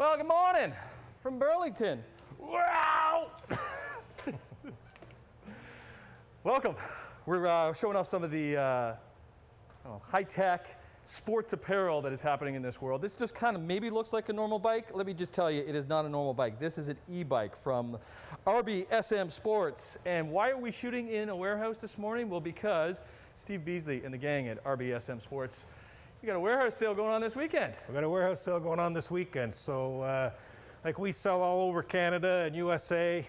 Well, good morning from Burlington. Wow! Welcome. We're showing off some of the high-tech sports apparel that is happening in this world. This just kind of maybe looks like a normal bike. Let me just tell you, it is not a normal bike. This is an e-bike from RBSM Sports. And why are we shooting in a warehouse this morning? Well, because Steve Beasley and the gang at RBSM Sports, we got a warehouse sale going on this weekend. We've got a warehouse sale going on this weekend. So like we sell all over Canada and USA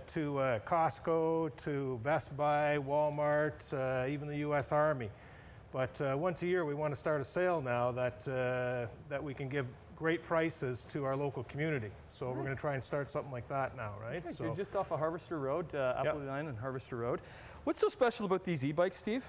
to Costco, to Best Buy, Walmart, even the US Army. But once a year we want to start a sale now that we can give great prices to our local community. So we're going to try and start something like that now, right? Okay, so you're just off of Harvester Road, Appleby Line and Harvester Road. What's so special about these e-bikes, Steve?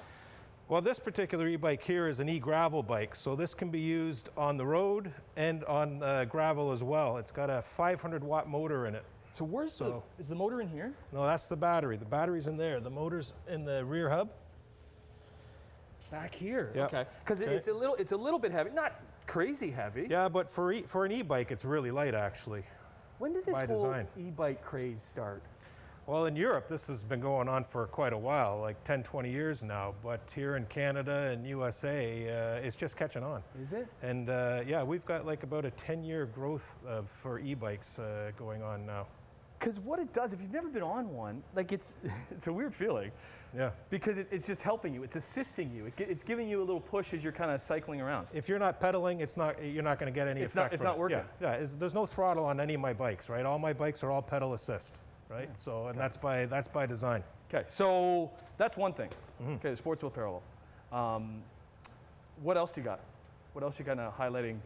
Well, this particular e-bike here is an e-gravel bike, so this can be used on the road and on gravel as well. It's got a 500-watt motor in it. So is the motor in here? No, that's the battery. The battery's in there. The motor's in the rear hub. Back here, Yep. Okay. Because it's a little bit heavy, not crazy heavy. Yeah, but for an e-bike, it's really light actually. When did this by whole design. e-bike craze start? Well, in Europe, this has been going on for quite a while, like 10, 20 years now. But here in Canada and USA, it's just catching on. Is it? And yeah, we've got like about a 10-year growth for e-bikes going on now. Because what it does, if you've never been on one, like it's a weird feeling. Yeah. Because it's just helping you. It's assisting you. It's giving you a little push as you're kind of cycling around. If you're not pedaling, you're not going to get any effect. It's not working. Yeah. There's no throttle on any of my bikes, right? All my bikes are all pedal assist, right? Yeah. So, and that's by design. Okay, so that's one thing. Okay, the sports wheel apparel. What else do you got? What else you kind of highlighting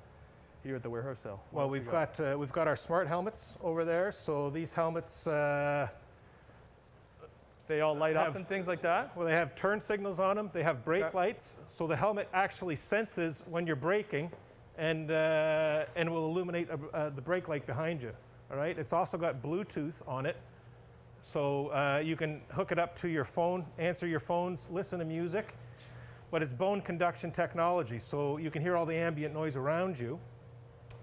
here at the warehouse sale? Well, we've got our smart helmets over there. So these helmets, they all light up and things like that? Well, they have turn signals on them. They have brake lights. So the helmet actually senses when you're braking and will illuminate the brake light behind you. All right. It's also got Bluetooth on it. So you can hook it up to your phone, answer your phones, listen to music. But it's bone conduction technology. So you can hear all the ambient noise around you,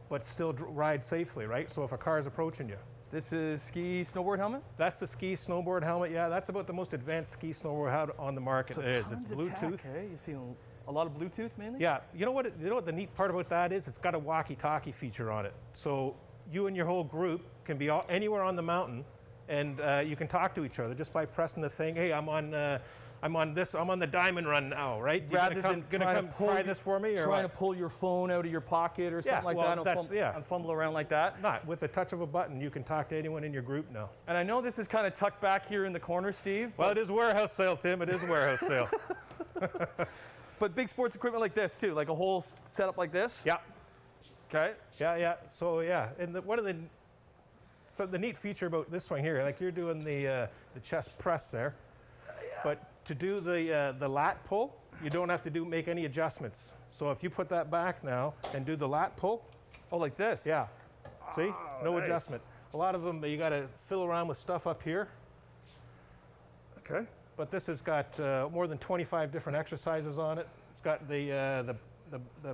but still ride safely, right? So if a car is approaching you. This is ski snowboard helmet? That's the ski snowboard helmet, yeah. That's about the most advanced ski snowboard helmet on the market. So It's Bluetooth. Okay, you've seen a lot of Bluetooth mainly? Yeah, you know what the neat part about that is? It's got a walkie-talkie feature on it. So you and your whole group can be anywhere on the mountain, and you can talk to each other just by pressing the thing. Hey, I'm on the diamond run now, right? Rather than come try this for me, or trying to pull your phone out of your pocket or something like that, and fumble around like that. Not with the touch of a button, you can talk to anyone in your group now. And I know this is kind of tucked back here in the corner, Steve. Well, it is a warehouse sale, Tim. It is a warehouse sale. But big sports equipment like this too, like a whole setup like this. Yeah. Okay. Yeah. So yeah, and the neat feature about this one here, like you're doing the chest press there, but to do the lat pull, you don't have to make any adjustments. So if you put that back now and do the lat pull. Oh, like this? Yeah. See? No nice. adjustment. A lot of them, you got to fiddle around with stuff up here. Okay. But this has got more than 25 different exercises on it. It's got the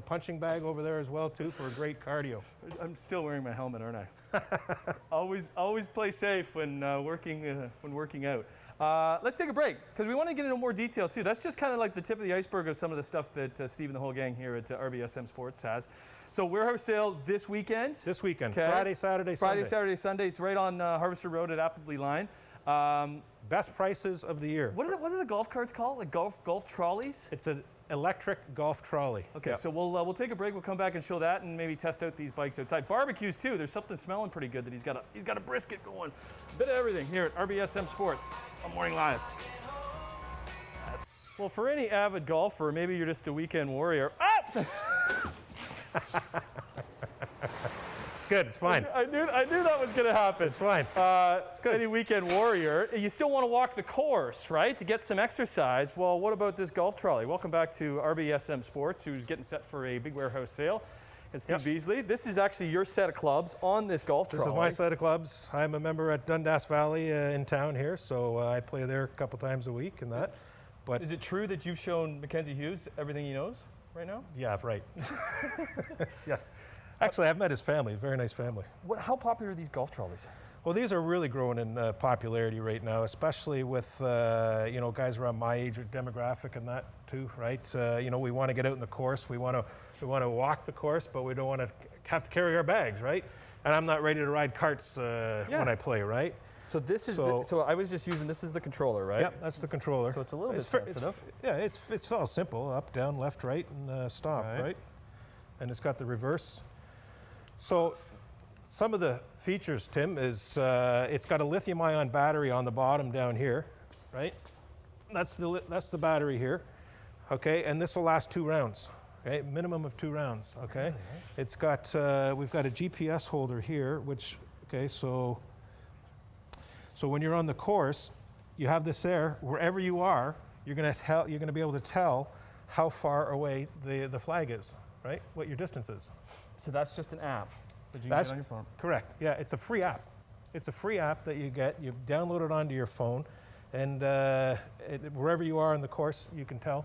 punching bag over there as well too for a great cardio. I'm still wearing my helmet, aren't I? always play safe when working out. Let's take a break because we want to get into more detail too. That's just kind of like the tip of the iceberg of some of the stuff that Steve and the whole gang here at RBSM Sports has. So warehouse sale this weekend. This weekend, okay. Friday, Saturday, Sunday. Friday, Saturday, Sunday. It's right on Harvester Road at Appleby Line. Best prices of the year. What are the golf carts called? Like golf trolleys? It's an electric golf trolley. Okay, yep. So we'll take a break. We'll come back and show that, and maybe test out these bikes outside. Barbecues too. There's something smelling pretty good that he's got a brisket going. A bit of everything here at RBSM Sports on Morning Live. Well, for any avid golfer, maybe you're just a weekend warrior. Ah! It's good. It's fine. I knew that was going to happen. It's fine. It's good. Any weekend warrior, you still want to walk the course, right, to get some exercise. Well, what about this golf trolley? Welcome back to RBSM Sports, who's getting set for a big warehouse sale. And Steve Beasley, this is actually your set of clubs on this golf trolley. This is my set of clubs. I'm a member at Dundas Valley in town here, so I play there a couple times a week and that. But is it true that you've shown Mackenzie Hughes everything he knows right now? Yeah, right. Yeah. Actually, I've met his family, very nice family. How popular are these golf trolleys? Well, these are really growing in popularity right now, especially with guys around my age or demographic and that too, right? We want to get out in the course, we want to walk the course, but we don't want to have to carry our bags, right? And I'm not ready to ride carts when I play, right? So this is so I was just using this is the controller, right? Yep, that's the controller. So it's a little bit sensitive. It's all simple: up, down, left, right, and stop, right? And it's got the reverse. So some of the features, Tim, is it's got a lithium-ion battery on the bottom down here, right? That's the battery here, okay? And this will last 2 rounds, okay? Minimum of 2 rounds, okay? Right. It's got we've got a GPS holder here, which so when you're on the course, you have this there. Wherever you are, you're going to be able to tell how far away the flag is, right? What your distance is. So that's just an app that you can get on your phone. Correct. Yeah, it's a free app. It's a free app that you get. You download it onto your phone, and wherever you are in the course, you can tell.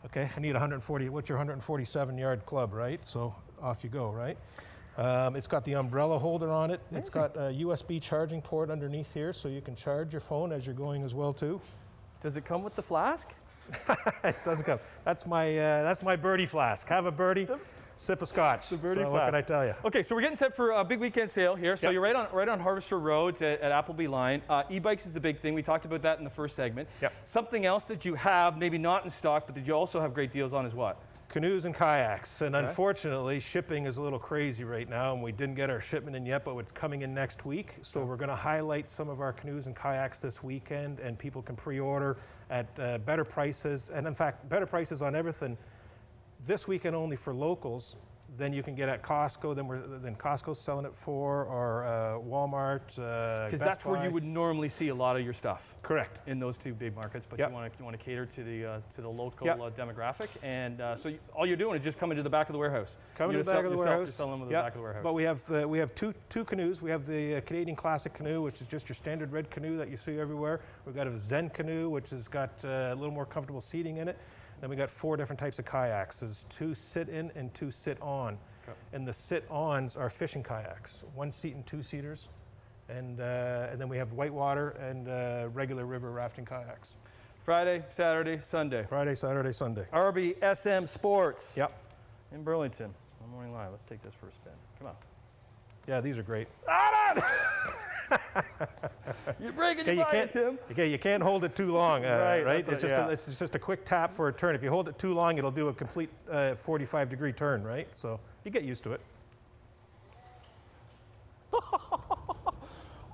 Okay. I need 140. What's your 147-yard club, right? So off you go, right? It's got the umbrella holder on it. Amazing. It's got a USB charging port underneath here, so you can charge your phone as you're going as well too. Does it come with the flask? It doesn't come. That's my birdie flask. Have a birdie, sip a scotch. The birdie flask. What can I tell you? Okay, so we're getting set for a big weekend sale here. So you're right on Harvester Road at Appleby Line. E-bikes is the big thing. We talked about that in the first segment. Yep. Something else that you have, maybe not in stock, but that you also have great deals on is what? Canoes and kayaks, and unfortunately shipping is a little crazy right now, and we didn't get our shipment in yet, but it's coming in next week. So we're going to highlight some of our canoes and kayaks this weekend, and people can pre-order at better prices, and in fact better prices on everything this weekend only for locals than you can get at Costco, than Costco's selling it for, or Walmart, because that's where you would normally see a lot of your stuff. Correct. In those 2 big markets, but you want to cater to the local demographic, and all you're doing is just coming to the back of the warehouse. Coming to the back of the warehouse. You're selling them at the back of the warehouse. But we have two canoes. We have the Canadian Classic canoe, which is just your standard red canoe that you see everywhere. We've got a Zen canoe, which has got a little more comfortable seating in it. Then we got 4 different types of kayaks. There's 2 sit-in and 2 sit-on. Okay. And the sit-ons are fishing kayaks, 1-seat and 2-seaters. And then we have whitewater and regular river rafting kayaks. Friday, Saturday, Sunday. Friday, Saturday, Sunday. RBSM Sports. Yep. In Burlington. On Morning Live. Let's take this for a spin. Come on. Yeah, these are great. You're breaking your body, Tim. Okay, you can't hold it too long, right? It's just a quick tap for a turn. If you hold it too long, it'll do a complete 45-degree turn, right? So you get used to it.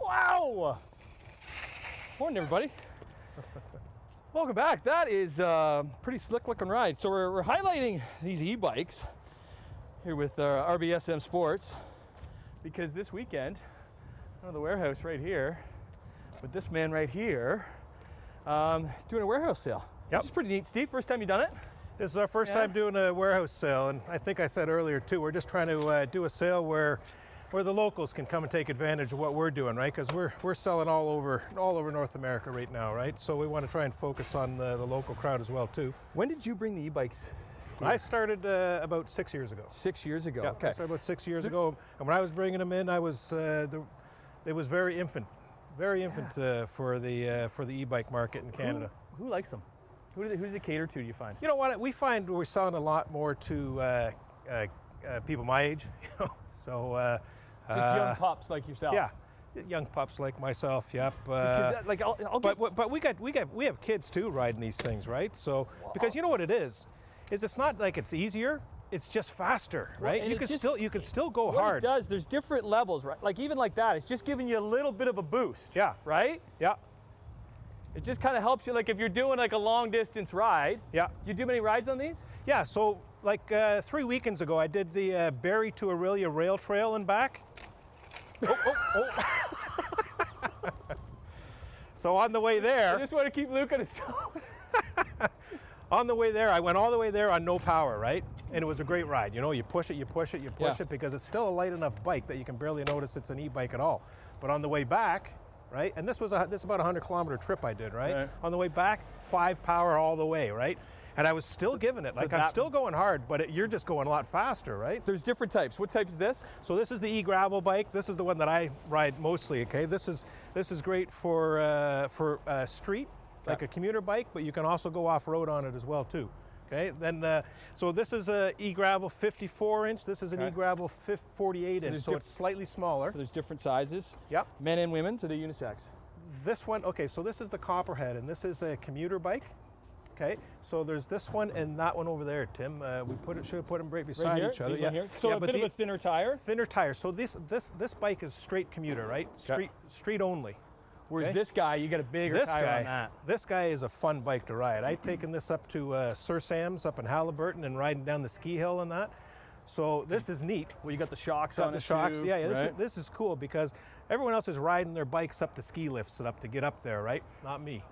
Wow! Morning, everybody. Welcome back. That is a pretty slick-looking ride. So we're highlighting these e-bikes here with RBSM Sports because this weekend, out of the warehouse right here, with this man right here, doing a warehouse sale. Yep. Which is pretty neat. Steve, first time you done it? This is our first time doing a warehouse sale, and I think I said earlier too, we're just trying to do a sale where the locals can come and take advantage of what we're doing, right? Because we're selling all over North America right now, right? So we want to try and focus on the local crowd as well too. When did you bring the e-bikes? I started about 6 years ago. 6 years ago. Yeah, okay. I started about 6 years ago, and when I was bringing them in, I was it was very infant for the e-bike market in Canada. Who likes them? Who does it cater to? Do you find? You know what? We find we're selling a lot more to people my age. So just young pups like yourself. Yeah, young pups like myself. Yep. But we have kids too riding these things, right? So because you know what it is it's not like it's easier. It's just faster, right? Well, you can still go hard. What it does, there's different levels, right? Like even like that, it's just giving you a little bit of a boost. Yeah. Right? Yeah. It just kind of helps you, like if you're doing like a long distance ride. Yeah. You do many rides on these? Yeah. So like 3 weekends ago, I did the Barrie to Orillia Rail Trail and back. So on the way there, I just want to keep Luke on his toes. On the way there, I went all the way there on no power, right? And it was a great ride. You know, you push it because it's still a light enough bike that you can barely notice it's an e-bike at all. But on the way back, right? And this is about a 100-kilometer trip I did, right? On the way back, 5 power all the way, right? And I was still giving it. so Like, I'm still going hard, but you're just going a lot faster, right? There's different types. What type is this? So this is the e-gravel bike. This is the one that I ride mostly, okay? This is great for street, like a commuter bike, but you can also go off-road on it as well, too. Okay, then, so this is a e-gravel 54-inch. This is an e-gravel 48-inch, so it's slightly smaller. So there's different sizes. Yep. Men and women, so they're unisex. This one, okay, so this is the Copperhead, and this is a commuter bike. Okay, so there's this one and that one over there, Tim. We should have put them right beside each other. Yeah. So a bit of a thinner tire. Thinner tire. So this bike is straight commuter, right? Street only. Whereas this guy, you got a bigger tire on that. This guy is a fun bike to ride. I've taken this up to Sir Sam's up in Halliburton and riding down the ski hill and that. So this is neat. Well, you got the shocks on it. The shocks, too, yeah. right? This is cool because everyone else is riding their bikes up the ski lifts and up to get up there, right? Not me.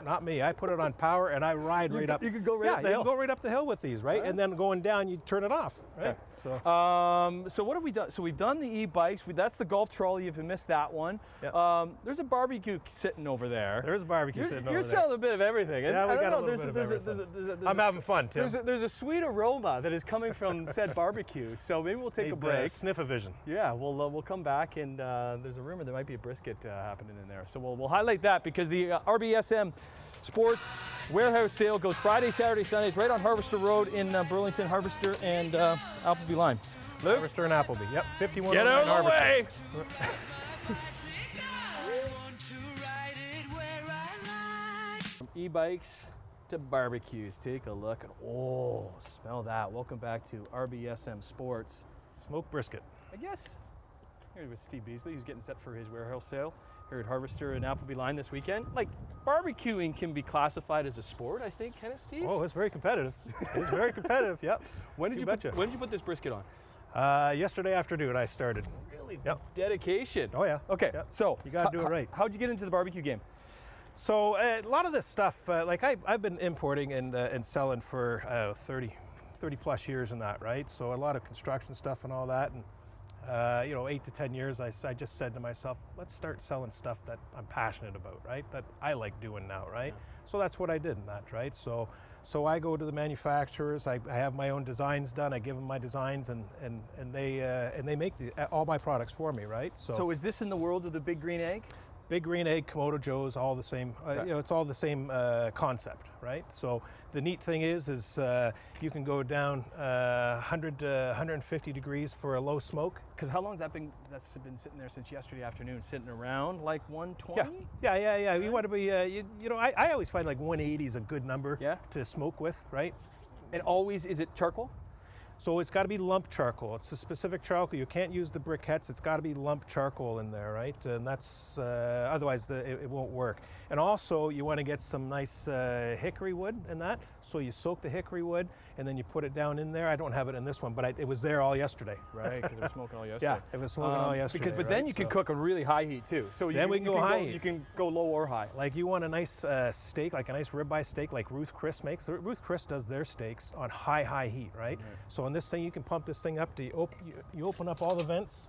Not me. I put it on power and I ride right up. You can go right up the hill. Yeah, you can go right up the hill with these, right? And then going down, you turn it off, right? Okay. So what have we done? So we've done the e-bikes. That's the golf trolley. If you missed that one, there's a barbecue sitting over there. There's a barbecue sitting over there. You're selling a bit of everything. Yeah, we got a little bit of everything. I'm having fun, Tim. There's a sweet aroma that is coming from said barbecue. So maybe we'll take a break. Sniff-a-vision. Yeah, we'll come back, and there's a rumor there might be a brisket happening in there. So we'll highlight that because the RBSM Sports warehouse sale goes Friday, Saturday, Sunday. It's right on Harvester Road in Burlington, Harvester and Appleby line. Luke? Harvester and Appleby. Yep, 5109 Get out of the way! From e-bikes to barbecues, take a look. Oh, smell that. Welcome back to RBSM Sports. Smoked brisket. I guess here with Steve Beasley, who's getting set for his warehouse sale here at Harvester and Appleby line this weekend. Like, barbecuing can be classified as a sport, I think, can it, Steve? Oh, it's very competitive. It's very competitive, yep. When did you put this brisket on? Yesterday afternoon I started. Really? Yep. Dedication. Oh yeah. Okay, yep. So you got to do it right. How'd you get into the barbecue game? So a lot of this stuff, like I've been importing and selling for 30 plus years and that, right? So a lot of construction stuff and all that, and 8 to 10 years, I just said to myself, let's start selling stuff that I'm passionate about, right? That I like doing now, right? Yeah. So that's what I did in that, right? So I go to the manufacturers, I have my own designs done, I give them my designs, and they make all my products for me, right? So is this in the world of the Big Green Egg? Big Green Egg, Komodo Joe's, all the same. It's all the same concept, right? So the neat thing is you can go down 100 to 150 degrees for a low smoke. Because how long has that been? That's been sitting there since yesterday afternoon, sitting around like 120. Yeah. Right? You want to be, I always find like 180 is a good number to smoke with, right? And always, is it charcoal? So it's got to be lump charcoal. It's a specific charcoal. You can't use the briquettes. It's got to be lump charcoal in there, right? And that's, otherwise it won't work. And also you want to get some nice hickory wood in that. So you soak the hickory wood and then you put it down in there. I don't have it in this one, but it was there all yesterday. Right, because it was smoking all yesterday. Yeah, it was smoking all yesterday. But then you can cook a really high heat too. So then we can go high heat. You can go low or high. Like you want a nice steak, like a nice ribeye steak like Ruth Chris makes. Ruth Chris does their steaks on high heat, right? So on this thing, you can pump this thing up to, you open up all the vents,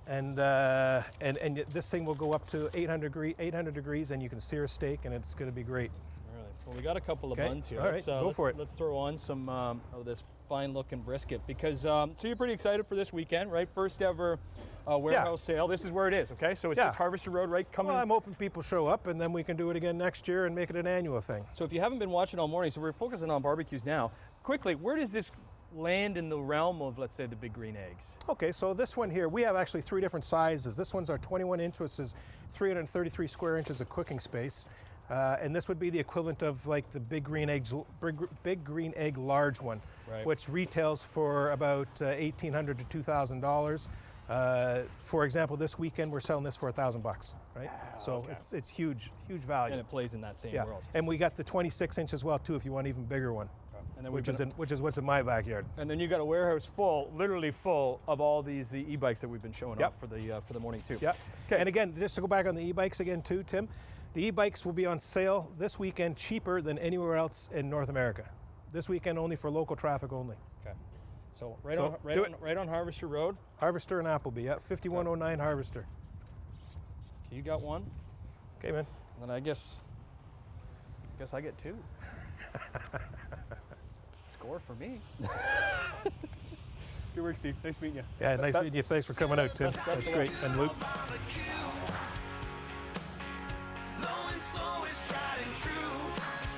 and this thing will go up to 800 degrees, and you can sear a steak, and it's going to be great. Really? Well, we got a couple of buns here. All right, go for it. Let's throw on some of this fine-looking brisket because so you're pretty excited for this weekend, right? First ever warehouse sale. This is where it is, okay? So it's just Harvester Road, right? Well, I'm hoping people show up, and then we can do it again next year and make it an annual thing. So if you haven't been watching all morning, so we're focusing on barbecues now. Quickly, where does this land in the realm of, let's say, the Big Green Eggs? Okay, so this one here, we have actually 3 different sizes. This one's our 21 inch, which is 333 square inches of cooking space. And this would be the equivalent of like the Big Green Egg large one, which retails for about $1,800 to $2,000. For example, this weekend we're selling this for $1,000, right? So it's huge value. And it plays in that same world. And we got the 26 inch as well too, if you want an even bigger one. And then which is what's in my backyard. And then you got a warehouse full, literally full of all these e-bikes that we've been showing off for the morning too. Yeah. Okay. And again, just to go back on the e-bikes again too, Tim, the e-bikes will be on sale this weekend cheaper than anywhere else in North America. This weekend only for local traffic only. Okay. So right on Harvester Road. Harvester and Appleby, 5109 Harvester. Okay, you got one. Okay, man. And then I guess I get 2. Score for me. Good work, Steve. Nice meeting you. Yeah, nice meeting you. Thanks for coming out, Tim. That's great. And Luke.